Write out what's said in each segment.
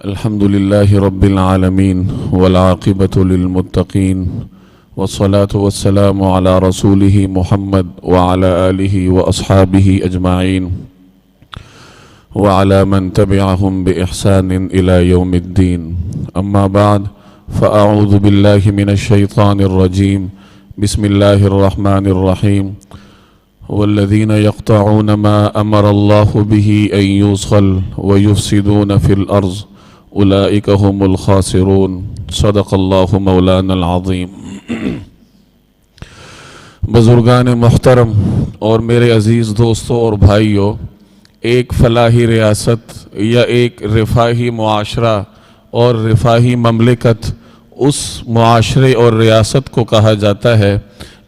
الحمد لله رب العالمين والعاقبة للمتقين والصلاة والسلام على رسوله محمد وعلى آله وأصحابه أجمعين وعلى من تبعهم بإحسان إلى يوم الدين. أما بعد فأعوذ بالله من الشيطان الرجيم. بسم الله الرحمن الرحيم. والذين يقطعون ما أمر الله به أن يوصل ويفسدون في الأرض اولئک هم الخاسرون. صدق اللہ مولانا العظیم. بزرگان محترم اور میرے عزیز دوستوں اور بھائیوں، ایک فلاحی ریاست یا ایک رفاہی معاشرہ اور رفاہی مملکت اس معاشرے اور ریاست کو کہا جاتا ہے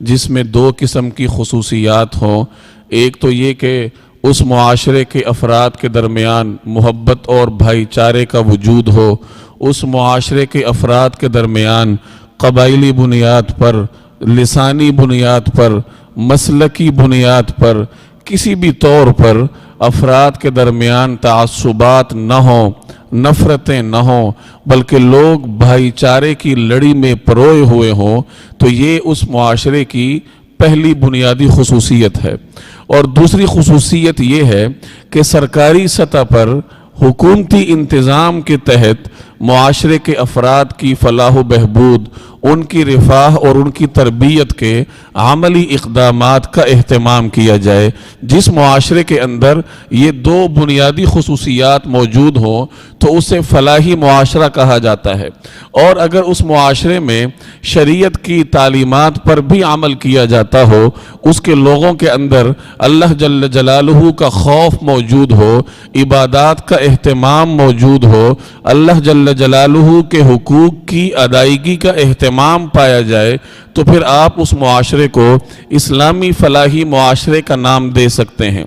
جس میں دو قسم کی خصوصیات ہوں. ایک تو یہ کہ اس معاشرے کے افراد کے درمیان محبت اور بھائی چارے کا وجود ہو، اس معاشرے کے افراد کے درمیان قبائلی بنیاد پر، لسانی بنیاد پر، مسلکی بنیاد پر، کسی بھی طور پر افراد کے درمیان تعصبات نہ ہوں، نفرتیں نہ ہوں، بلکہ لوگ بھائی چارے کی لڑی میں پروئے ہوئے ہوں. تو یہ اس معاشرے کی پہلی بنیادی خصوصیت ہے. اور دوسری خصوصیت یہ ہے کہ سرکاری سطح پر حکومتی انتظام کے تحت معاشرے کے افراد کی فلاح و بہبود، ان کی رفاہ اور ان کی تربیت کے عملی اقدامات کا اہتمام کیا جائے. جس معاشرے کے اندر یہ دو بنیادی خصوصیات موجود ہوں تو اسے فلاحی معاشرہ کہا جاتا ہے. اور اگر اس معاشرے میں شریعت کی تعلیمات پر بھی عمل کیا جاتا ہو، اس کے لوگوں کے اندر اللہ جل جلالہ کا خوف موجود ہو، عبادات کا اہتمام موجود ہو، اللہ جل جلالہ کے حقوق کی ادائیگی کا اہتمام پایا جائے، تو پھر آپ اس معاشرے کو اسلامی فلاحی معاشرے کا نام دے سکتے ہیں.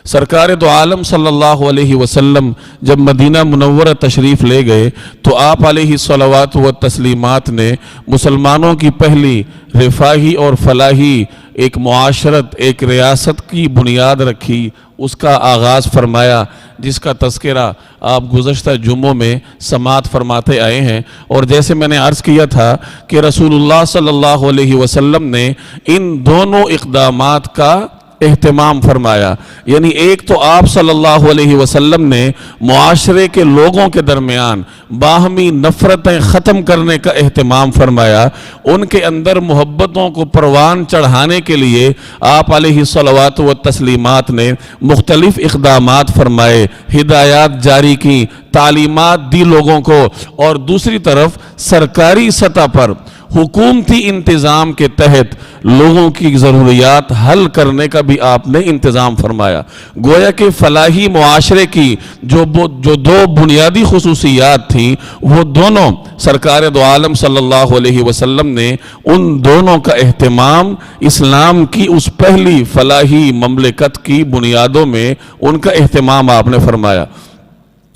سرکار دو عالم صلی اللہ علیہ وسلم جب مدینہ منورہ تشریف لے گئے تو آپ علیہ الصلوات و تسلیمات نے مسلمانوں کی پہلی رفاہی اور فلاحی ایک معاشرت، ایک ریاست کی بنیاد رکھی، اس کا آغاز فرمایا، جس کا تذکرہ آپ گزشتہ جمعوں میں سماعت فرماتے آئے ہیں. اور جیسے میں نے عرض کیا تھا کہ رسول اللہ صلی اللہ علیہ وسلم نے ان دونوں اقدامات کا اہتمام فرمایا. یعنی ایک تو آپ صلی اللہ علیہ وسلم نے معاشرے کے لوگوں کے درمیان باہمی نفرتیں ختم کرنے کا اہتمام فرمایا. ان کے اندر محبتوں کو پروان چڑھانے کے لیے آپ علیہ الصلوات و تسلیمات نے مختلف اقدامات فرمائے، ہدایات جاری کی، تعلیمات دی لوگوں کو. اور دوسری طرف سرکاری سطح پر حکومتی انتظام کے تحت لوگوں کی ضروریات حل کرنے کا بھی آپ نے انتظام فرمایا. گویا کہ فلاحی معاشرے کی جو دو بنیادی خصوصیات تھیں، وہ دونوں سرکار دو عالم صلی اللہ علیہ وسلم نے ان دونوں کا اہتمام اسلام کی اس پہلی فلاحی مملکت کی بنیادوں میں ان کا اہتمام آپ نے فرمایا.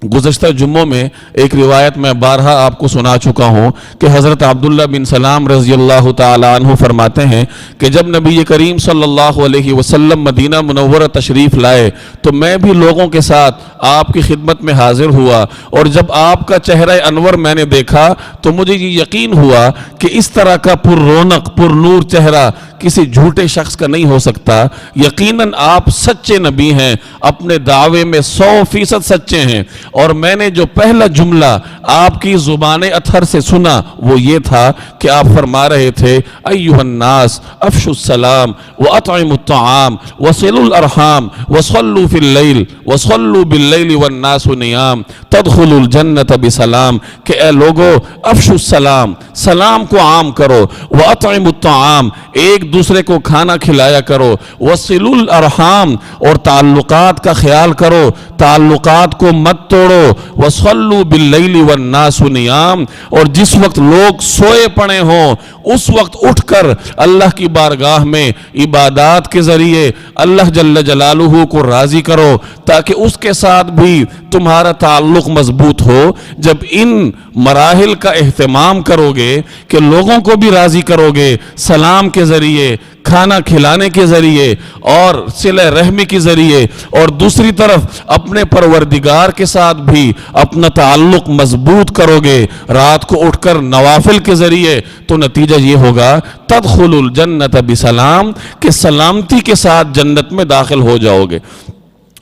گزشتہ جمعوں میں ایک روایت میں بارہا آپ کو سنا چکا ہوں کہ حضرت عبداللہ بن سلام رضی اللہ تعالی عنہ فرماتے ہیں کہ جب نبی کریم صلی اللہ علیہ وسلم مدینہ منورہ تشریف لائے تو میں بھی لوگوں کے ساتھ آپ کی خدمت میں حاضر ہوا. اور جب آپ کا چہرہ انور میں نے دیکھا تو مجھے یہ یقین ہوا کہ اس طرح کا پر رونق، پر نور چہرہ کسی جھوٹے شخص کا نہیں ہو سکتا. یقیناً آپ سچے نبی ہیں، اپنے دعوے میں 100% سچے ہیں. اور میں نے جو پہلا جملہ آپ کی زبان اطہر سے سنا وہ یہ تھا کہ آپ فرما رہے تھے ایھا الناس افشوا السلام واطعموا الطعام وصلوا الارحام وصلوا في الليل وصلوا بالليل والناس نيام تدخلوا الجنة بسلام. کہ اے لوگو، افشوا السلام، سلام کو عام کرو، واطعموا الطعام، ایک دوسرے کو کھانا کھلایا کرو، وصلوا الارحام، اور تعلقات کا خیال کرو، تعلقات کو مت توڑو، وصلوا باللیل والناس نیام، اور جس وقت لوگ سوئے پڑے ہوں اس وقت اٹھ کر اللہ کی بارگاہ میں عبادات کے ذریعے اللہ جل جلالہ کو راضی کرو تاکہ اس کے ساتھ بھی تمہارا تعلق مضبوط ہو. جب ان مراحل کا اہتمام کرو گے کہ لوگوں کو بھی راضی کرو گے، سلام کے ذریعے، کھانا کھلانے کے ذریعے اور صلہ رحمی کے ذریعے، اور دوسری طرف اپنے پروردگار کے ساتھ بھی اپنا تعلق مضبوط کرو گے رات کو اٹھ کر نوافل کے ذریعے، تو نتیجہ یہ ہوگا تدخل الجنت بسلام، کہ سلامتی کے ساتھ جنت میں داخل ہو جاؤ گے۔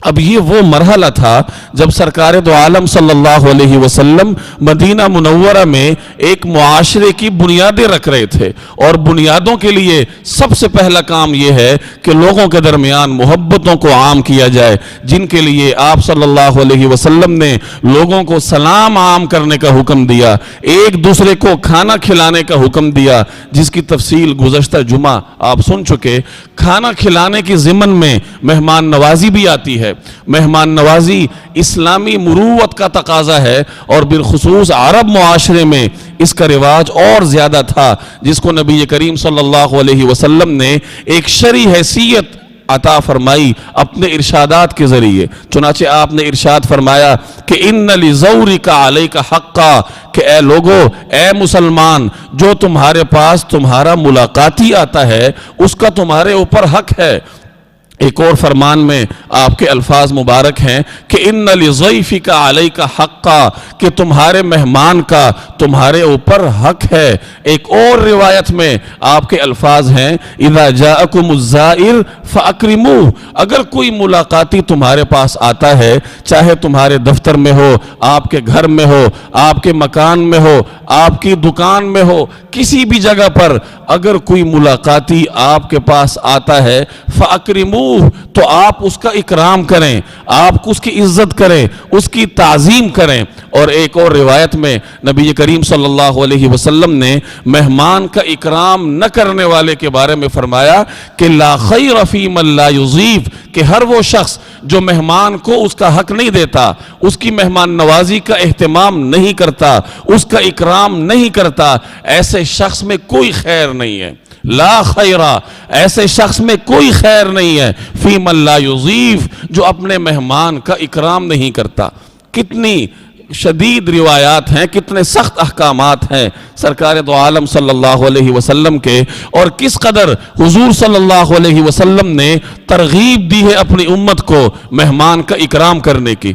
اب یہ وہ مرحلہ تھا جب سرکار دو عالم صلی اللہ علیہ وسلم مدینہ منورہ میں ایک معاشرے کی بنیادیں رکھ رہے تھے، اور بنیادوں کے لیے سب سے پہلا کام یہ ہے کہ لوگوں کے درمیان محبتوں کو عام کیا جائے، جن کے لیے آپ صلی اللہ علیہ وسلم نے لوگوں کو سلام عام کرنے کا حکم دیا، ایک دوسرے کو کھانا کھلانے کا حکم دیا، جس کی تفصیل گزشتہ جمعہ آپ سن چکے۔ کھانا کھلانے کی ضمن میں مہمان نوازی بھی آتی ہے۔ مہمان نوازی اسلامی مروت کا تقاضا ہے، اور بالخصوص عرب معاشرے میں اس کا رواج اور زیادہ تھا، جس کو نبی کریم صلی اللہ علیہ وسلم نے ایک شرعی حیثیت عطا فرمائی اپنے ارشادات کے ذریعے۔ چنانچہ آپ نے ارشاد فرمایا کہ ان لزورک علیک حقا، کہ اے لوگو، اے مسلمان، جو تمہارے پاس تمہارا ملاقاتی آتا ہے اس کا تمہارے اوپر حق ہے۔ ایک اور فرمان میں آپ کے الفاظ مبارک ہیں کہ ان لضیفک علیک حقا، کہ تمہارے مہمان کا تمہارے اوپر حق ہے۔ ایک اور روایت میں آپ کے الفاظ ہیں اذا جاءکم الزائر فاکرموہ، اگر کوئی ملاقاتی تمہارے پاس آتا ہے، چاہے تمہارے دفتر میں ہو، آپ کے گھر میں ہو، آپ کے مکان میں ہو، آپ کی دکان میں ہو، کسی بھی جگہ پر اگر کوئی ملاقاتی آپ کے پاس آتا ہے فاکرموہ، تو آپ اس کا اکرام کریں، آپ اس کی عزت کریں، اس کی تعظیم کریں۔ اور ایک اور روایت میں نبی کریم صلی اللہ علیہ وسلم نے مہمان کا اکرام نہ کرنے والے کے بارے میں فرمایا کہ لا خیر فی من لا یضیف، کہ ہر وہ شخص جو مہمان کو اس کا حق نہیں دیتا، اس کی مہمان نوازی کا اہتمام نہیں کرتا، اس کا اکرام نہیں کرتا، ایسے شخص میں کوئی خیر نہیں ہے۔ لا خیرہ، ایسے شخص میں کوئی خیر نہیں ہے فی من لا یضیف، جو اپنے مہمان کا اکرام نہیں کرتا۔ کتنی شدید روایات ہیں، کتنے سخت احکامات ہیں سرکار دو عالم صلی اللہ علیہ وسلم کے، اور کس قدر حضور صلی اللہ علیہ وسلم نے ترغیب دی ہے اپنی امت کو مہمان کا اکرام کرنے کی۔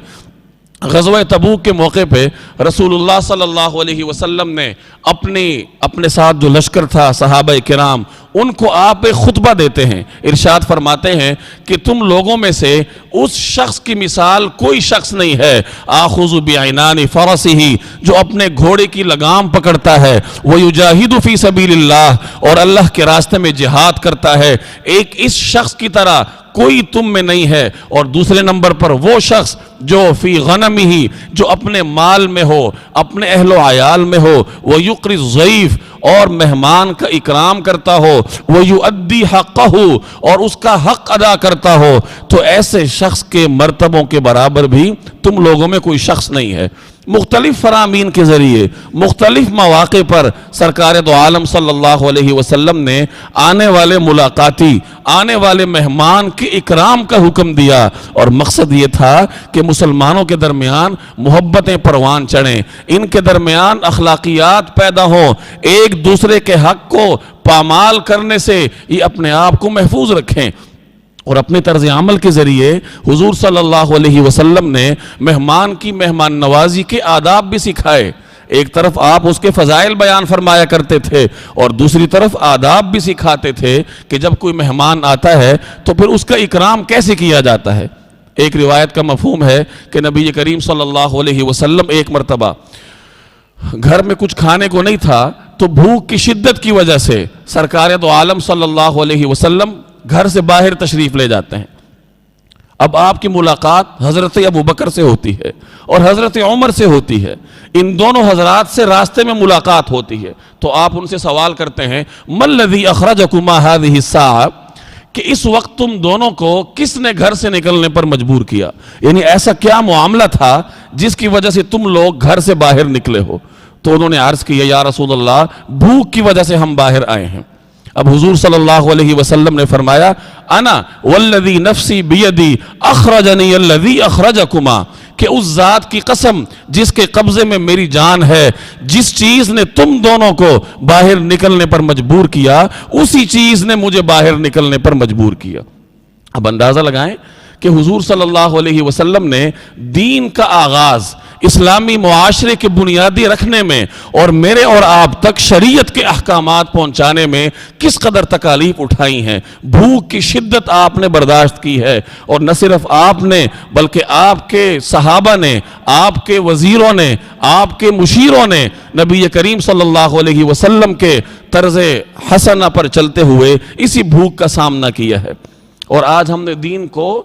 غزوہ تبوک کے موقع پہ رسول اللہ صلی اللہ علیہ وسلم نے اپنے ساتھ جو لشکر تھا صحابہ کرام، ان کو آپ ایک خطبہ دیتے ہیں، ارشاد فرماتے ہیں کہ تم لوگوں میں سے اس شخص کی مثال کوئی شخص نہیں ہے آخذ بعنان فرسہ، جو اپنے گھوڑے کی لگام پکڑتا ہے، ویجاہد فی سبیل اللہ، اور اللہ کے راستے میں جہاد کرتا ہے، ایک اس شخص کی طرح کوئی تم میں نہیں ہے۔ اور دوسرے نمبر پر وہ شخص جو فی غنمہ، جو اپنے مال میں ہو، اپنے اہل و عیال میں ہو، وہ یقری الضیف، اور مہمان کا اکرام کرتا ہو، وہ یؤدی حقہ، اور اس کا حق ادا کرتا ہو، تو ایسے شخص کے مرتبوں کے برابر بھی تم لوگوں میں کوئی شخص نہیں ہے۔ مختلف فرامین کے ذریعے مختلف مواقع پر سرکار دو عالم صلی اللہ علیہ وسلم نے آنے والے ملاقاتی، آنے والے مہمان کے اکرام کا حکم دیا، اور مقصد یہ تھا کہ مسلمانوں کے درمیان محبتیں پروان چڑھیں، ان کے درمیان اخلاقیات پیدا ہوں، ایک دوسرے کے حق کو پامال کرنے سے یہ اپنے آپ کو محفوظ رکھیں۔ اور اپنے طرز عمل کے ذریعے حضور صلی اللہ علیہ وسلم نے مہمان کی مہمان نوازی کے آداب بھی سکھائے۔ ایک طرف آپ اس کے فضائل بیان فرمایا کرتے تھے، اور دوسری طرف آداب بھی سکھاتے تھے کہ جب کوئی مہمان آتا ہے تو پھر اس کا اکرام کیسے کیا جاتا ہے۔ ایک روایت کا مفہوم ہے کہ نبی کریم صلی اللہ علیہ وسلم ایک مرتبہ گھر میں کچھ کھانے کو نہیں تھا، تو بھوک کی شدت کی وجہ سے سرکار دو عالم صلی اللہ علیہ وسلم گھر سے باہر تشریف لے جاتے ہیں۔ اب آپ کی ملاقات حضرت ابوبکر سے ہوتی ہے اور حضرت عمر سے ہوتی ہے، ان دونوں حضرات سے راستے میں ملاقات ہوتی ہے، تو آپ ان سے سوال کرتے ہیں ما الذی اخرجکما هذه الساعة، کہ اس وقت تم دونوں کو کس نے گھر سے نکلنے پر مجبور کیا، یعنی ایسا کیا معاملہ تھا جس کی وجہ سے تم لوگ گھر سے باہر نکلے ہو؟ تو انہوں نے عرض کیا یا رسول اللہ، بھوک کی وجہ سے ہم باہر آئے ہیں۔ اب حضور صلی اللہ علیہ وسلم نے فرمایا انا والذی نفسی بیدی اخرجنی الذی اخرجکما، کہ اس ذات کی قسم جس کے قبضے میں میری جان ہے، جس چیز نے تم دونوں کو باہر نکلنے پر مجبور کیا اسی چیز نے مجھے باہر نکلنے پر مجبور کیا۔ اب اندازہ لگائیں کہ حضور صلی اللہ علیہ وسلم نے دین کا آغاز اسلامی معاشرے کے بنیادی رکھنے میں اور میرے اور آپ تک شریعت کے احکامات پہنچانے میں کس قدر تکالیف اٹھائی ہیں۔ بھوک کی شدت آپ نے برداشت کی ہے، اور نہ صرف آپ نے بلکہ آپ کے صحابہ نے، آپ کے وزیروں نے، آپ کے مشیروں نے نبی کریم صلی اللہ علیہ وسلم کے طرز حسنہ پر چلتے ہوئے اسی بھوک کا سامنا کیا ہے۔ اور آج ہم نے دین کو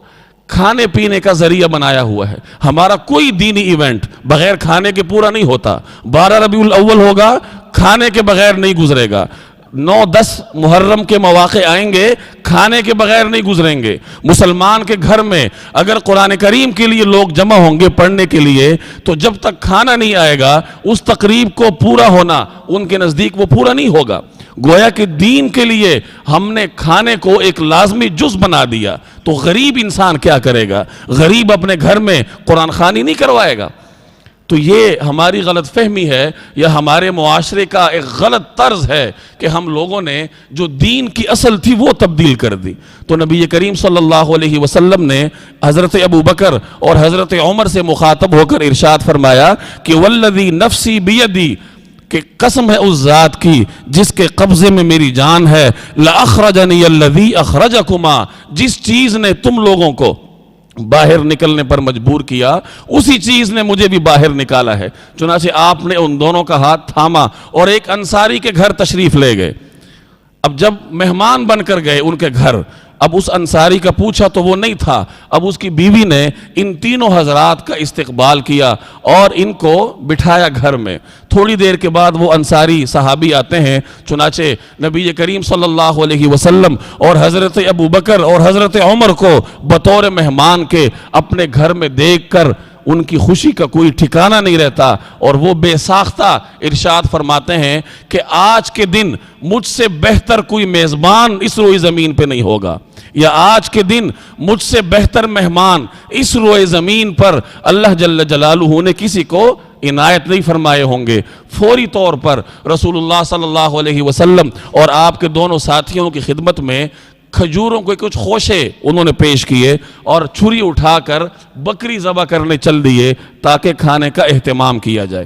کھانے پینے کا ذریعہ بنایا ہوا ہے۔ ہمارا کوئی دینی ایونٹ بغیر کھانے کے پورا نہیں ہوتا۔ 12 ربیع الاول ہوگا، کھانے کے بغیر نہیں گزرے گا۔ 9-10 محرم کے مواقع آئیں گے، کھانے کے بغیر نہیں گزریں گے۔ مسلمان کے گھر میں اگر قرآن کریم کے لیے لوگ جمع ہوں گے پڑھنے کے لیے، تو جب تک کھانا نہیں آئے گا اس تقریب کو پورا ہونا ان کے نزدیک وہ پورا نہیں ہوگا۔ گویا کہ دین کے لیے ہم نے کھانے کو ایک لازمی جز بنا دیا، تو غریب انسان کیا کرے گا؟ غریب اپنے گھر میں قرآن خوانی نہیں کروائے گا۔ تو یہ ہماری غلط فہمی ہے یا ہمارے معاشرے کا ایک غلط طرز ہے کہ ہم لوگوں نے جو دین کی اصل تھی وہ تبدیل کر دی۔ تو نبی کریم صلی اللہ علیہ وسلم نے حضرت ابو بکر اور حضرت عمر سے مخاطب ہو کر ارشاد فرمایا کہ والذی نفسی بیدی، کہ قسم ہے اس ذات کی جس کے قبضے میں میری جان ہے، لَأَخْرَجَنِيَ الَّذِي أَخْرَجَكُمَا، جس چیز نے تم لوگوں کو باہر نکلنے پر مجبور کیا اسی چیز نے مجھے بھی باہر نکالا ہے۔ چنانچہ آپ نے ان دونوں کا ہاتھ تھاما اور ایک انصاری کے گھر تشریف لے گئے۔ اب جب مہمان بن کر گئے ان کے گھر، اب اس انصاری کا پوچھا تو وہ نہیں تھا۔ اب اس کی بیوی نے ان تینوں حضرات کا استقبال کیا اور ان کو بٹھایا گھر میں۔ تھوڑی دیر کے بعد وہ انصاری صحابی آتے ہیں، چنانچہ نبی کریم صلی اللہ علیہ وسلم اور حضرت ابو بکر اور حضرت عمر کو بطور مہمان کے اپنے گھر میں دیکھ کر ان کی خوشی کا کوئی ٹھکانہ نہیں رہتا، اور وہ بے ساختہ ارشاد فرماتے ہیں کہ آج کے دن مجھ سے بہتر کوئی میزبان اس روئے زمین پہ نہیں ہوگا، یا آج کے دن مجھ سے بہتر مہمان اس روئے زمین پر اللہ جل جلالہ نے کسی کو عنایت نہیں فرمائے ہوں گے۔ فوری طور پر رسول اللہ صلی اللہ علیہ وسلم اور آپ کے دونوں ساتھیوں کی خدمت میں کھجوروں کو کچھ خوشے انہوں نے پیش کیے اور چھری اٹھا کر بکری ذبح کرنے چل دیے تاکہ کھانے کا اہتمام کیا جائے۔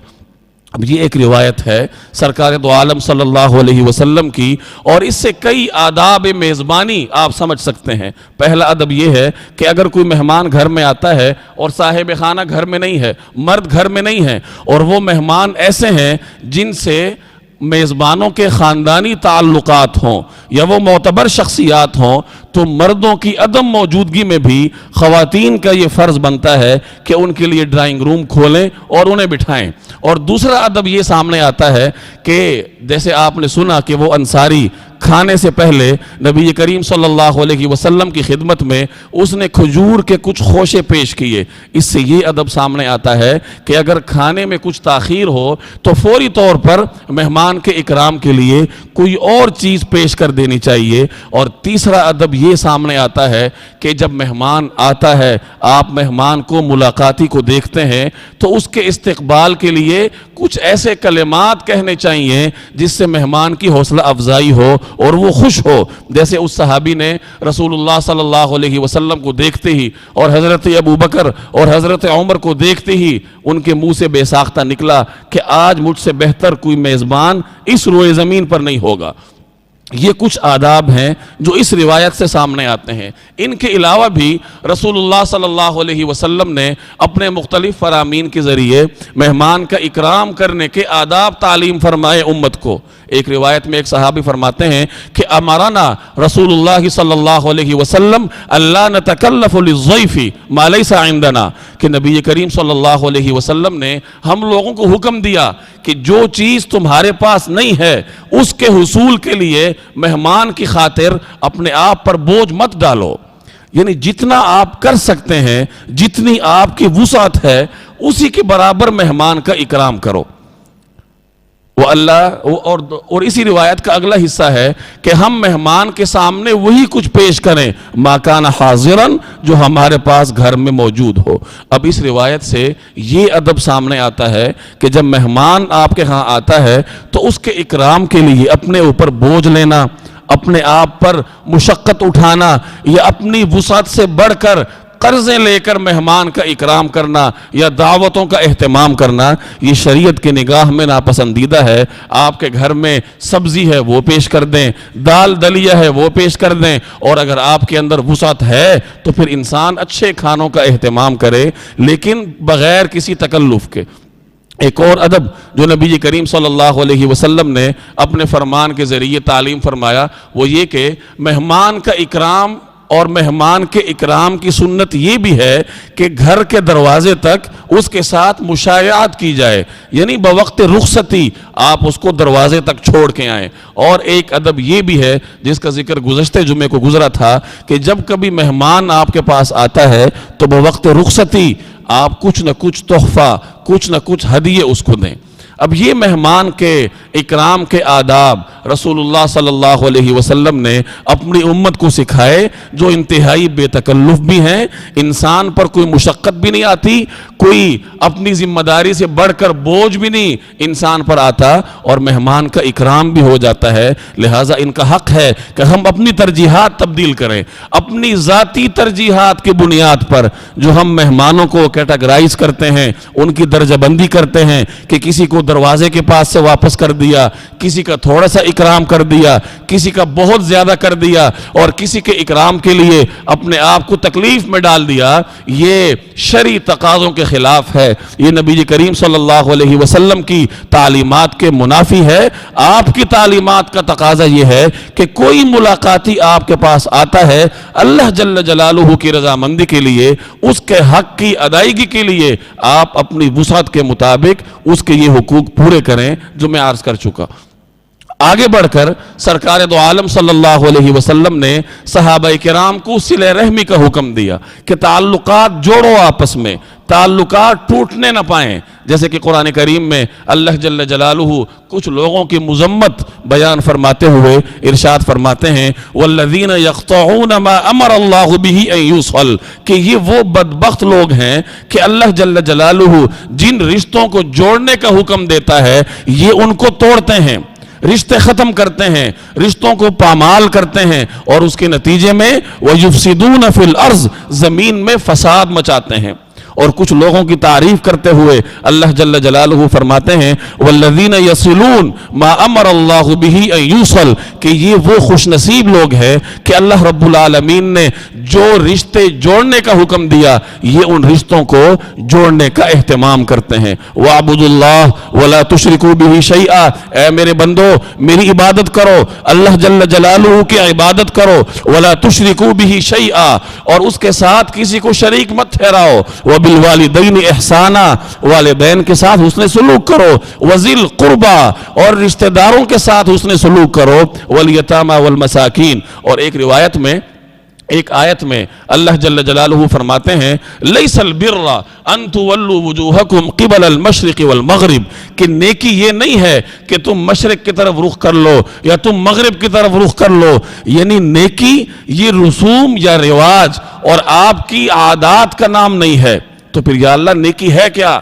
اب یہ ایک روایت ہے سرکار دو عالم صلی اللہ علیہ وسلم کی، اور اس سے کئی آداب میزبانی آپ سمجھ سکتے ہیں۔ پہلا ادب یہ ہے کہ اگر کوئی مہمان گھر میں آتا ہے اور صاحب خانہ گھر میں نہیں ہے، مرد گھر میں نہیں ہے، اور وہ مہمان ایسے ہیں جن سے میزبانوں کے خاندانی تعلقات ہوں یا وہ معتبر شخصیات ہوں، تو مردوں کی عدم موجودگی میں بھی خواتین کا یہ فرض بنتا ہے کہ ان کے لیے ڈرائنگ روم کھولیں اور انہیں بٹھائیں۔ اور دوسرا ادب یہ سامنے آتا ہے کہ جیسے آپ نے سنا کہ وہ انصاری کھانے سے پہلے نبی کریم صلی اللہ علیہ وسلم کی خدمت میں اس نے کھجور کے کچھ خوشے پیش کیے۔ اس سے یہ ادب سامنے آتا ہے کہ اگر کھانے میں کچھ تاخیر ہو تو فوری طور پر مہمان کے اکرام کے لیے کوئی اور چیز پیش کر دینی چاہیے۔ اور تیسرا ادب یہ سامنے آتا ہے کہ جب مہمان آتا ہے، آپ مہمان کو ملاقاتی کو دیکھتے ہیں تو اس کے استقبال کے لیے کچھ ایسے کلمات کہنے چاہیے جس سے مہمان کی حوصلہ افزائی ہو اور وہ خوش ہو۔ جیسے اس صحابی نے رسول اللہ صلی اللہ علیہ وسلم کو دیکھتے ہی اور حضرت ابو بکر اور حضرت عمر کو دیکھتے ہی ان کے منہ سے بے ساختہ نکلا کہ آج مجھ سے بہتر کوئی میزبان اس روئے زمین پر نہیں ہوگا۔ یہ کچھ آداب ہیں جو اس روایت سے سامنے آتے ہیں۔ ان کے علاوہ بھی رسول اللہ صلی اللہ علیہ وسلم نے اپنے مختلف فرامین کے ذریعے مہمان کا اکرام کرنے کے آداب تعلیم فرمائے امت کو۔ ایک روایت میں ایک صحابی فرماتے ہیں کہ امرنا رسول اللہ صلی اللہ علیہ وسلم اللہ نتکلف للضیف ما لیس عندنا، کہ نبی کریم صلی اللہ علیہ وسلم نے ہم لوگوں کو حکم دیا کہ جو چیز تمہارے پاس نہیں ہے اس کے حصول کے لیے مہمان کی خاطر اپنے آپ پر بوجھ مت ڈالو، یعنی جتنا آپ کر سکتے ہیں، جتنی آپ کی وسعت ہے، اسی کے برابر مہمان کا اکرام کرو۔ وہ اللہ اور اسی روایت کا اگلا حصہ ہے کہ ہم مہمان کے سامنے وہی کچھ پیش کریں ما کان حاضرن، جو ہمارے پاس گھر میں موجود ہو۔ اب اس روایت سے یہ ادب سامنے آتا ہے کہ جب مہمان آپ کے ہاں آتا ہے تو اس کے اکرام کے لیے اپنے اوپر بوجھ لینا، اپنے آپ پر مشقت اٹھانا، یا اپنی وسعت سے بڑھ کر قرضیں لے کر مہمان کا اکرام کرنا یا دعوتوں کا اہتمام کرنا، یہ شریعت کی نگاہ میں ناپسندیدہ ہے۔ آپ کے گھر میں سبزی ہے وہ پیش کر دیں، دال دلیا ہے وہ پیش کر دیں، اور اگر آپ کے اندر وسعت ہے تو پھر انسان اچھے کھانوں کا اہتمام کرے، لیکن بغیر کسی تکلف کے۔ ایک اور ادب جو نبی کریم صلی اللہ علیہ وسلم نے اپنے فرمان کے ذریعے تعلیم فرمایا وہ یہ کہ مہمان کا اکرام اور مہمان کے اکرام کی سنت یہ بھی ہے کہ گھر کے دروازے تک اس کے ساتھ مشایعت کی جائے، یعنی بوقت رخصتی آپ اس کو دروازے تک چھوڑ کے آئیں۔ اور ایک ادب یہ بھی ہے جس کا ذکر گزشتہ جمعے کو گزرا تھا کہ جب کبھی مہمان آپ کے پاس آتا ہے تو بوقت رخصتی آپ کچھ نہ کچھ تحفہ، کچھ نہ کچھ ہدیے اس کو دیں۔ اب یہ مہمان کے اکرام کے آداب رسول اللہ صلی اللہ علیہ وسلم نے اپنی امت کو سکھائے، جو انتہائی بے تکلف بھی ہیں، انسان پر کوئی مشقت بھی نہیں آتی، کوئی اپنی ذمہ داری سے بڑھ کر بوجھ بھی نہیں انسان پر آتا، اور مہمان کا اکرام بھی ہو جاتا ہے۔ لہٰذا ان کا حق ہے کہ ہم اپنی ترجیحات تبدیل کریں، اپنی ذاتی ترجیحات کی بنیاد پر جو ہم مہمانوں کو کیٹاگرائز کرتے ہیں، ان کی درجہ بندی کرتے ہیں کہ کسی کو دروازے کے پاس سے واپس کر دیا، کسی کا تھوڑا سا اکرام کر دیا، کسی کا بہت زیادہ کر دیا، اور کسی کے اکرام کے لیے اپنے آپ کو تکلیف میں ڈال دیا، یہ شرعی تقاضوں کے خلاف ہے، یہ نبی کریم صلی اللہ علیہ وسلم کی تعلیمات کے منافی ہے۔ آپ کی تعلیمات کا تقاضا یہ ہے کہ کوئی ملاقاتی آپ کے پاس آتا ہے اللہ جل جلالہ کی رضامندی کے لیے، اس کے حق کی ادائیگی کے لیے آپ اپنی وسعت کے مطابق اس کے یہ حقوق پورے کریں جو میں عرض کر چکا۔ آگے بڑھ کر سرکار دو عالم صلی اللہ علیہ وسلم نے صحابہ کرام کو صلہ رحمی کا حکم دیا کہ تعلقات جوڑو، آپس میں تعلقات ٹوٹنے نہ پائیں۔ جیسے کہ قرآن کریم میں اللہ جل جلالہ کچھ لوگوں کی مذمت بیان فرماتے ہوئے ارشاد فرماتے ہیں والذین یقطعون ما امر اللہ بہ ان یوصل، کہ یہ وہ بدبخت لوگ ہیں کہ اللہ جل جلالہ جن رشتوں کو جوڑنے کا حکم دیتا ہے یہ ان کو توڑتے ہیں، رشتے ختم کرتے ہیں، رشتوں کو پامال کرتے ہیں، اور اس کے نتیجے میں وَيُفْسِدُونَ فِي الْأَرْضِ، زمین میں فساد مچاتے ہیں۔ اور کچھ لوگوں کی تعریف کرتے ہوئے اللہ جل جلالہ فرماتے ہیں وَالَّذِينَ يَصِلُونَ مَا أَمَرَ اللَّهُ بِهِ أَن يُوصَلْ، کہ یہ وہ خوش نصیب لوگ ہیں کہ اللہ رب العالمین نے جو رشتے جوڑنے کا حکم دیا یہ ان رشتوں کو جوڑنے کا اہتمام کرتے ہیں۔ وَاعْبُدُوا اللَّهَ وَلَا تُشْرِكُوا بِهِ شَيْئًا، اے میرے بندو میری عبادت کرو، اللہ جل جلالہ کی عبادت کرو، وَلَا تُشْرِكُوا بِهِ شَيْئًا، اور اس کے ساتھ کسی کو شریک مت ٹھہراؤ، بالوالدین احسانا، والدین کے ساتھ حسن سلوک کرو، وذل قربا، اور رشتہ داروں کے ساتھ حسن سلوک کرو، والیتامی والمساکین۔ اور ایک روایت میں، ایک آیت میں اللہ جل جلالہ فرماتے ہیں لیس البر ان تولوا وجوہکم قبل المشرق والمغرب، کہ نیکی یہ نہیں ہے کہ تم مشرق کی طرف رخ کر لو یا تم مغرب کی طرف رخ کر لو، یعنی نیکی یہ رسوم یا رواج اور آپ کی عادات کا نام نہیں ہے۔ تو پھر یا اللہ نیکی ہے کیا؟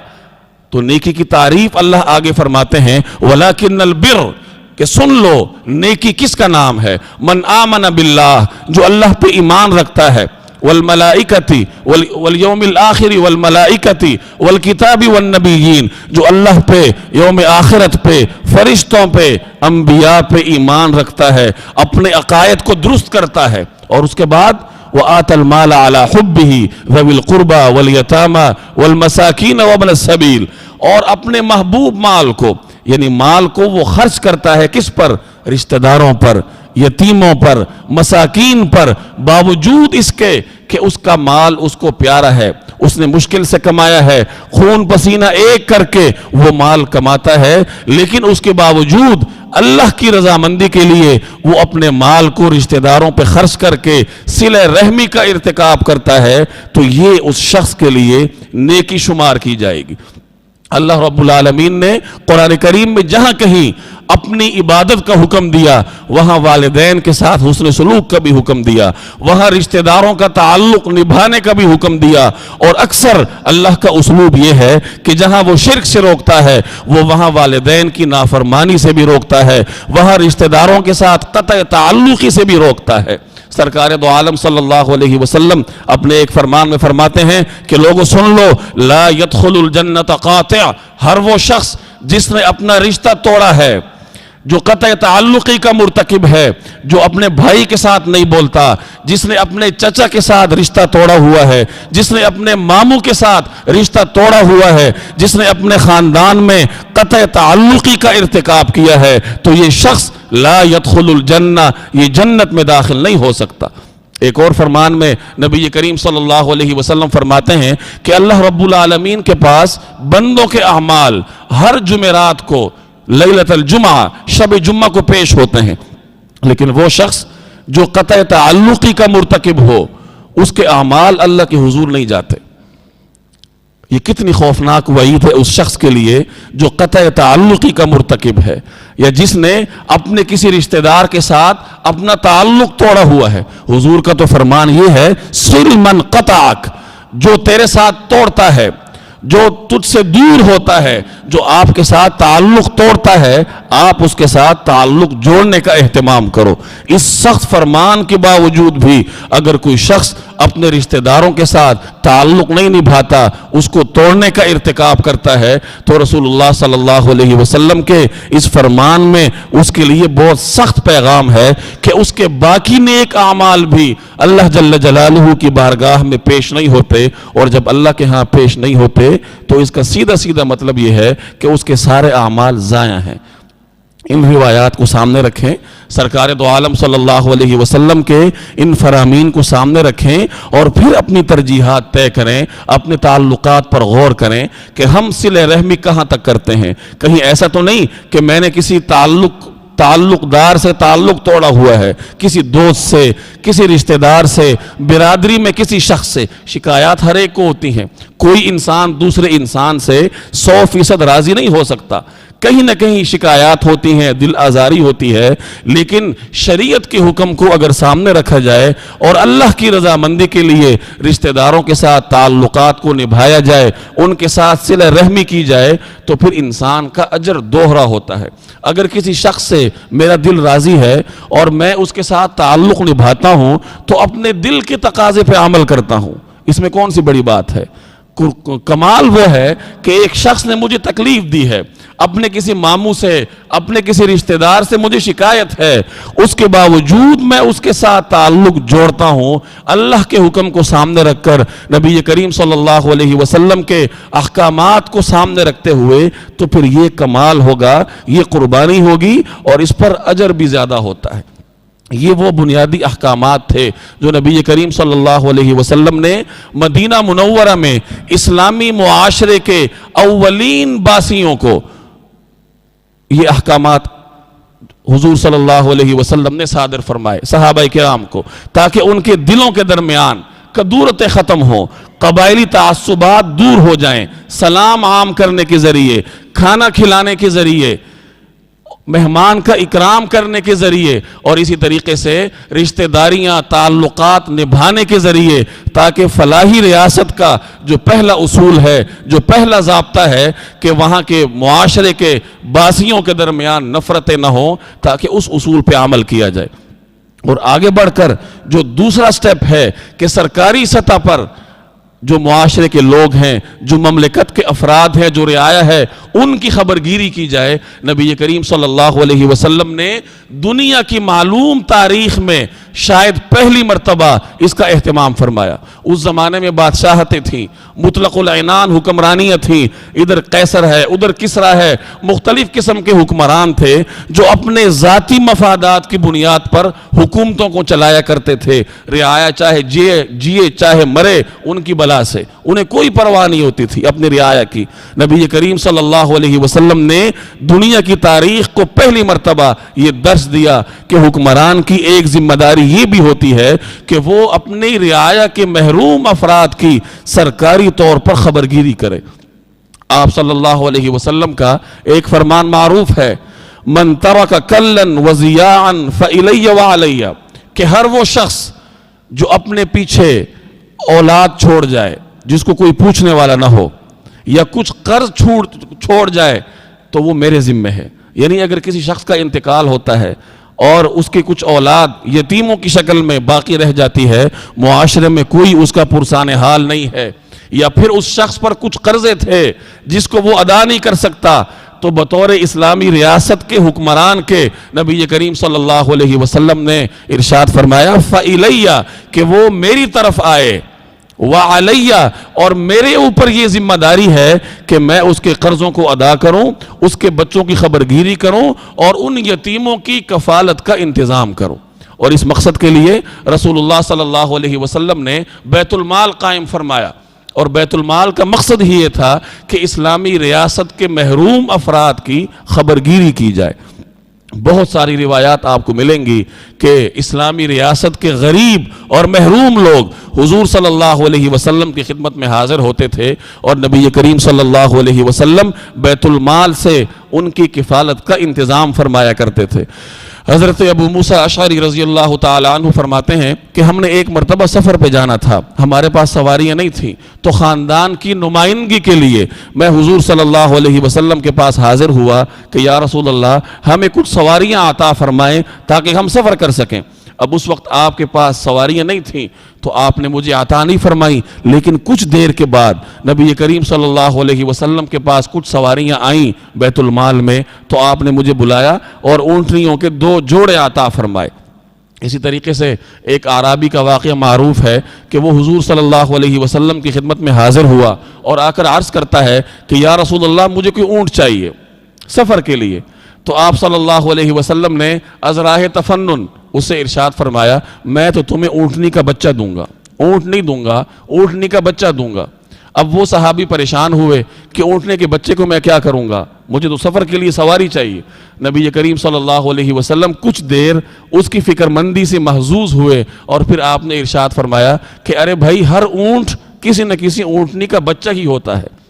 تو نیکی کی تعریف اللہ آگے فرماتے ہیں وَلَكِنَّ الْبِرُّ، کہ سن لو نیکی کس کا نام ہے، من آمن باللہ، جو اللہ پہ ایمان رکھتا ہے، والملائکتی والیوم الآخر والملائکتی والکتاب والنبیین، جو اللہ پہ، یوم آخرت پہ، فرشتوں پہ، انبیاء پہ ایمان رکھتا ہے، اپنے عقائد کو درست کرتا ہے، اور اس کے بعد وَآتَ الْمَالَ عَلَى حُبِّهِ ذَوِي الْقُرْبَى وَالْيَتَامَى وَالْمَسَاكِينَ وَابْنَ السَّبِيلِ، اور اپنے محبوب مال کو، یعنی مال کو وہ خرچ کرتا ہے کس پر؟ رشتہ داروں پر، یتیموں پر، مساکین پر، باوجود اس کے کہ اس کا مال اس کو پیارا ہے، اس نے مشکل سے کمایا ہے، خون پسینہ ایک کر کے وہ مال کماتا ہے، لیکن اس کے باوجود اللہ کی رضامندی کے لیے وہ اپنے مال کو رشتہ داروں پہ خرچ کر کے صلہ رحمی کا ارتکاب کرتا ہے، تو یہ اس شخص کے لیے نیکی شمار کی جائے گی۔ اللہ رب العالمین نے قرآن کریم میں جہاں کہیں اپنی عبادت کا حکم دیا وہاں والدین کے ساتھ حسن سلوک کا بھی حکم دیا، وہاں رشتہ داروں کا تعلق نبھانے کا بھی حکم دیا، اور اکثر اللہ کا اسلوب یہ ہے کہ جہاں وہ شرک سے روکتا ہے وہ وہاں والدین کی نافرمانی سے بھی روکتا ہے، وہاں رشتہ داروں کے ساتھ قطع تعلقی سے بھی روکتا ہے۔ سرکار دو عالم صلی اللہ علیہ وسلم اپنے ایک فرمان میں فرماتے ہیں کہ لوگوں سن لو، لا يدخل الجنت قاطع، ہر وہ شخص جس نے اپنا رشتہ توڑا ہے، جو قطع تعلقی کا مرتکب ہے، جو اپنے بھائی کے ساتھ نہیں بولتا، جس نے اپنے چچا کے ساتھ رشتہ توڑا ہوا ہے، جس نے اپنے ماموں کے ساتھ رشتہ توڑا ہوا ہے، جس نے اپنے خاندان میں قطع تعلقی کا ارتکاب کیا ہے، تو یہ شخص لا يدخل الجنہ، یہ جنت میں داخل نہیں ہو سکتا۔ ایک اور فرمان میں نبی کریم صلی اللہ علیہ وسلم فرماتے ہیں کہ اللہ رب العالمین کے پاس بندوں کے اعمال ہر جمعرات کو لیلۃ الجمعہ، شب جمعہ کو پیش ہوتے ہیں، لیکن وہ شخص جو قطع تعلقی کا مرتکب ہو اس کے اعمال اللہ کے حضور نہیں جاتے۔ یہ کتنی خوفناک وعید ہے اس شخص کے لیے جو قطع تعلقی کا مرتکب ہے، یا جس نے اپنے کسی رشتہ دار کے ساتھ اپنا تعلق توڑا ہوا ہے۔ حضور کا تو فرمان یہ ہے، صل من قطعک، جو تیرے ساتھ توڑتا ہے، جو تجھ سے دور ہوتا ہے، جو آپ کے ساتھ تعلق توڑتا ہے، آپ اس کے ساتھ تعلق جوڑنے کا اہتمام کرو۔ اس سخت فرمان کے باوجود بھی اگر کوئی شخص اپنے رشتہ داروں کے ساتھ تعلق نہیں نبھاتا، اس کو توڑنے کا ارتکاب کرتا ہے، تو رسول اللہ صلی اللہ علیہ وسلم کے اس فرمان میں اس کے لیے بہت سخت پیغام ہے کہ اس کے باقی نیک اعمال بھی اللہ جل جلالہ کی بارگاہ میں پیش نہیں ہوتے، اور جب اللہ کے ہاں پیش نہیں ہوتے تو اس کا سیدھا سیدھا مطلب یہ ہے کہ اس کے سارے اعمال ضائع ہیں۔ ان روایات کو سامنے رکھیں، سرکار دو عالم صلی اللہ علیہ وسلم کے ان فرامین کو سامنے رکھیں، اور پھر اپنی ترجیحات طے کریں، اپنے تعلقات پر غور کریں کہ ہم صلہ رحمی کہاں تک کرتے ہیں۔ کہیں ایسا تو نہیں کہ میں نے کسی تعلق دار سے تعلق توڑا ہوا ہے، کسی دوست سے، کسی رشتہ دار سے، برادری میں کسی شخص سے۔ شکایات ہر ایک کو ہوتی ہیں، کوئی انسان دوسرے انسان سے 100% راضی نہیں ہو سکتا، کہیں نہ کہیں شکایات ہوتی ہیں، دل آزاری ہوتی ہے، لیکن شریعت کے حکم کو اگر سامنے رکھا جائے اور اللہ کی رضامندی کے لیے رشتہ داروں کے ساتھ تعلقات کو نبھایا جائے، ان کے ساتھ صلہ رحمی کی جائے، تو پھر انسان کا اجر دوہرا ہوتا ہے۔ اگر کسی شخص سے میرا دل راضی ہے اور میں اس کے ساتھ تعلق نبھاتا ہوں تو اپنے دل کے تقاضے پہ عمل کرتا ہوں، اس میں کون سی بڑی بات ہے؟ کمال وہ ہے کہ ایک شخص نے مجھے تکلیف دی ہے، اپنے کسی ماموں سے، اپنے کسی رشتہ دار سے مجھے شکایت ہے، اس کے باوجود میں اس کے ساتھ تعلق جوڑتا ہوں اللہ کے حکم کو سامنے رکھ کر، نبی کریم صلی اللہ علیہ وسلم کے احکامات کو سامنے رکھتے ہوئے، تو پھر یہ کمال ہوگا، یہ قربانی ہوگی، اور اس پر اجر بھی زیادہ ہوتا ہے۔ یہ وہ بنیادی احکامات تھے جو نبی کریم صلی اللہ علیہ وسلم نے مدینہ منورہ میں اسلامی معاشرے کے اولین باسیوں کو، یہ احکامات حضور صلی اللہ علیہ وسلم نے صادر فرمائے صحابہ کرام کو، تاکہ ان کے دلوں کے درمیان کدورتیں ختم ہوں، قبائلی تعصبات دور ہو جائیں، سلام عام کرنے کے ذریعے، کھانا کھلانے کے ذریعے، مہمان کا اکرام کرنے کے ذریعے، اور اسی طریقے سے رشتہ داریاں تعلقات نبھانے کے ذریعے، تاکہ فلاحی ریاست کا جو پہلا اصول ہے، جو پہلا ضابطہ ہے کہ وہاں کے معاشرے کے باسیوں کے درمیان نفرتیں نہ ہوں، تاکہ اس اصول پہ عمل کیا جائے۔ اور آگے بڑھ کر جو دوسرا سٹیپ ہے کہ سرکاری سطح پر جو معاشرے کے لوگ ہیں، جو مملکت کے افراد ہیں، جو رعایا ہے، ان کی خبرگیری کی جائے۔ نبی کریم صلی اللہ علیہ وسلم نے دنیا کی معلوم تاریخ میں شاید پہلی مرتبہ اس کا اہتمام فرمایا۔ اس زمانے میں بادشاہتیں تھیں، مطلق العنان حکمرانیاں تھیں، ادھر قیصر ہے، ادھر کسریٰ ہے، مختلف قسم کے حکمران تھے جو اپنے ذاتی مفادات کی بنیاد پر حکومتوں کو چلایا کرتے تھے۔ رعایا چاہے جیے چاہے مرے ان کی بلا سے، انہیں کوئی پرواہ نہیں ہوتی تھی اپنی رعایا کی۔ نبی کریم صلی اللہ علیہ وسلم نے دنیا کی تاریخ کو پہلی مرتبہ یہ درس دیا کہ حکمران کی ایک ذمہ داری یہ بھی ہوتی ہے کہ وہ اپنی رعایا کے محروم افراد کی سرکاری طور پر خبرگیری کرے۔ آپ صلی اللہ علیہ وسلم کا ایک فرمان معروف ہے، من ترک کلن وضیاعا فالی وعلی، کہ ہر وہ شخص جو اپنے پیچھے اولاد چھوڑ جائے جس کو کوئی پوچھنے والا نہ ہو، یا کچھ قرض چھوڑ جائے تو وہ میرے ذمہ ہے۔ یعنی اگر کسی شخص کا انتقال ہوتا ہے اور اس کے کچھ اولاد یتیموں کی شکل میں باقی رہ جاتی ہے، معاشرے میں کوئی اس کا پرسان حال نہیں ہے، یا پھر اس شخص پر کچھ قرضے تھے جس کو وہ ادا نہیں کر سکتا، تو بطور اسلامی ریاست کے حکمران کے نبی کریم صلی اللہ علیہ وسلم نے ارشاد فرمایا فَإِلَيَّ، کہ وہ میری طرف آئے، وَعَلَيَّ، اور میرے اوپر یہ ذمہ داری ہے کہ میں اس کے قرضوں کو ادا کروں، اس کے بچوں کی خبرگیری کروں اور ان یتیموں کی کفالت کا انتظام کروں۔ اور اس مقصد کے لیے رسول اللہ صلی اللہ علیہ وسلم نے بیت المال قائم فرمایا، اور بیت المال کا مقصد ہی یہ تھا کہ اسلامی ریاست کے محروم افراد کی خبرگیری کی جائے۔ بہت ساری روایات آپ کو ملیں گی کہ اسلامی ریاست کے غریب اور محروم لوگ حضور صلی اللہ علیہ وسلم کی خدمت میں حاضر ہوتے تھے، اور نبی کریم صلی اللہ علیہ وسلم بیت المال سے ان کی کفالت کا انتظام فرمایا کرتے تھے۔ حضرت ابو موسیٰ اشعری رضی اللہ تعالیٰ عنہ فرماتے ہیں کہ ہم نے ایک مرتبہ سفر پہ جانا تھا، ہمارے پاس سواریاں نہیں تھیں، تو خاندان کی نمائندگی کے لیے میں حضور صلی اللہ علیہ وسلم کے پاس حاضر ہوا کہ یا رسول اللہ ہمیں کچھ سواریاں عطا فرمائیں تاکہ ہم سفر کر سکیں۔ اب اس وقت آپ کے پاس سواریاں نہیں تھیں تو آپ نے مجھے عطا نہیں فرمائی، لیکن کچھ دیر کے بعد نبی کریم صلی اللہ علیہ وسلم کے پاس کچھ سواریاں آئیں بیت المال میں، تو آپ نے مجھے بلایا اور اونٹنیوں کے 2 جوڑے عطا فرمائے۔ اسی طریقے سے ایک اعرابی کا واقعہ معروف ہے کہ وہ حضور صلی اللہ علیہ وسلم کی خدمت میں حاضر ہوا اور آ کر عرض کرتا ہے کہ یا رسول اللہ مجھے کوئی اونٹ چاہیے سفر کے لیے، تو آپ صلی اللہ علیہ وسلم نے از راہ تفنن اس سے ارشاد فرمایا میں تو تمہیں اونٹنی کا بچہ دوں گا، اونٹ نہیں دوں گا، اونٹنی کا بچہ دوں گا۔ اب وہ صحابی پریشان ہوئے کہ اونٹنے کے بچے کو میں کیا کروں گا، مجھے تو سفر کے لیے سواری چاہیے۔ نبی کریم صلی اللہ علیہ وسلم کچھ دیر اس کی فکر مندی سے محظوظ ہوئے اور پھر آپ نے ارشاد فرمایا کہ ارے بھائی ہر اونٹ کسی نہ کسی اونٹنی کا بچہ ہی ہوتا ہے۔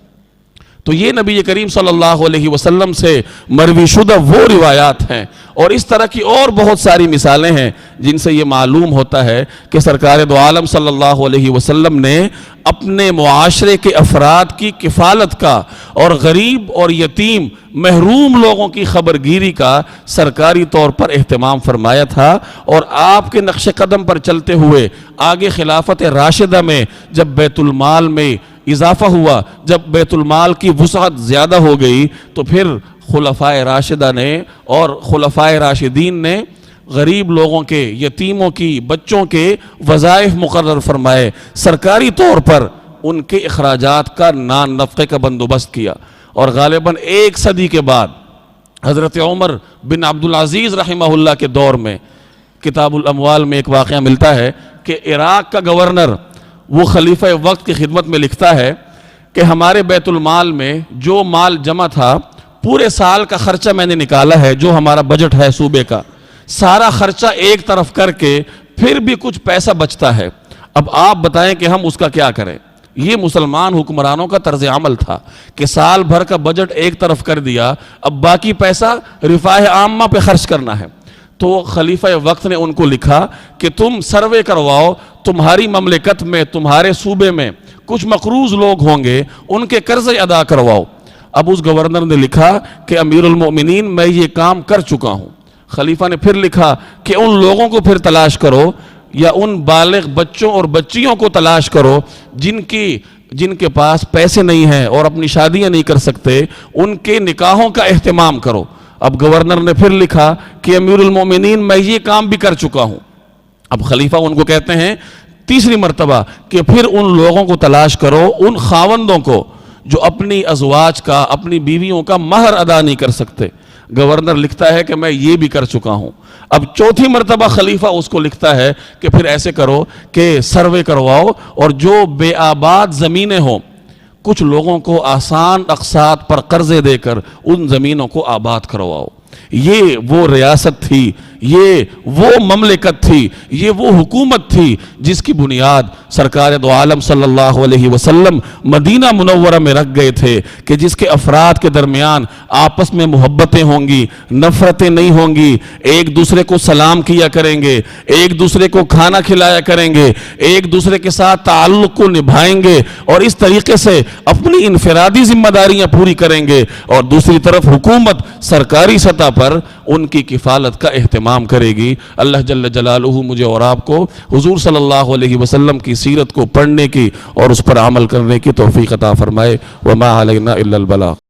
تو یہ نبی کریم صلی اللہ علیہ وسلم سے مروی شدہ وہ روایات ہیں، اور اس طرح کی اور بہت ساری مثالیں ہیں جن سے یہ معلوم ہوتا ہے کہ سرکار دو عالم صلی اللہ علیہ وسلم نے اپنے معاشرے کے افراد کی کفالت کا اور غریب اور یتیم محروم لوگوں کی خبرگیری کا سرکاری طور پر اہتمام فرمایا تھا، اور آپ کے نقش قدم پر چلتے ہوئے آگے خلافت راشدہ میں جب بیت المال میں اضافہ ہوا، جب بیت المال کی وسعت زیادہ ہو گئی، تو پھر خلفائے راشدہ نے اور خلفائے راشدین نے غریب لوگوں کے، یتیموں کی، بچوں کے وظائف مقرر فرمائے، سرکاری طور پر ان کے اخراجات کا نان نفقے کا بندوبست کیا۔ اور غالباً 1 صدی کے بعد حضرت عمر بن عبدالعزیز رحمہ اللہ کے دور میں کتاب الاموال میں ایک واقعہ ملتا ہے کہ عراق کا گورنر وہ خلیفہ وقت کی خدمت میں لکھتا ہے کہ ہمارے بیت المال میں جو مال جمع تھا، پورے سال کا خرچہ میں نے نکالا ہے، جو ہمارا بجٹ ہے صوبے کا، سارا خرچہ ایک طرف کر کے پھر بھی کچھ پیسہ بچتا ہے۔ اب آپ بتائیں کہ ہم اس کا کیا کریں؟ یہ مسلمان حکمرانوں کا طرز عمل تھا کہ سال بھر کا بجٹ ایک طرف کر دیا، اب باقی پیسہ رفاہ عامہ پہ خرچ کرنا ہے۔ تو خلیفہ وقت نے ان کو لکھا کہ تم سروے کرواؤ، تمہاری مملکت میں، تمہارے صوبے میں کچھ مقروض لوگ ہوں گے، ان کے قرضے ادا کرواؤ۔ اب اس گورنر نے لکھا کہ امیر المؤمنین میں یہ کام کر چکا ہوں۔ خلیفہ نے پھر لکھا کہ ان لوگوں کو پھر تلاش کرو، یا ان بالغ بچوں اور بچیوں کو تلاش کرو جن کے پاس پیسے نہیں ہیں اور اپنی شادیاں نہیں کر سکتے، ان کے نکاحوں کا اہتمام کرو۔ اب گورنر نے پھر لکھا کہ امیر المومنین میں یہ کام بھی کر چکا ہوں۔ اب خلیفہ ان کو کہتے ہیں تیسری مرتبہ کہ پھر ان لوگوں کو تلاش کرو، ان خاوندوں کو جو اپنی ازواج کا، اپنی بیویوں کا مہر ادا نہیں کر سکتے۔ گورنر لکھتا ہے کہ میں یہ بھی کر چکا ہوں۔ اب چوتھی مرتبہ خلیفہ اس کو لکھتا ہے کہ پھر ایسے کرو کہ سروے کرواؤ، اور جو بے آباد زمینیں ہوں کچھ لوگوں کو آسان اقساط پر قرضے دے کر ان زمینوں کو آباد کرواؤ۔ یہ وہ ریاست تھی، یہ وہ مملکت تھی، یہ وہ حکومت تھی جس کی بنیاد سرکار دو عالم صلی اللہ علیہ وسلم مدینہ منورہ میں رکھ گئے تھے کہ جس کے افراد کے درمیان آپس میں محبتیں ہوں گی، نفرتیں نہیں ہوں گی، ایک دوسرے کو سلام کیا کریں گے، ایک دوسرے کو کھانا کھلایا کریں گے، ایک دوسرے کے ساتھ تعلق کو نبھائیں گے اور اس طریقے سے اپنی انفرادی ذمہ داریاں پوری کریں گے، اور دوسری طرف حکومت سرکاری سطح پر ان کی کفالت کا اہتمام کرے گی۔ اللہ جل جلالہ مجھے اور آپ کو حضور صلی اللہ علیہ وسلم کی سیرت کو پڑھنے کی اور اس پر عمل کرنے کی توفیق عطا فرمائے۔ وما علینا الا البلاغ۔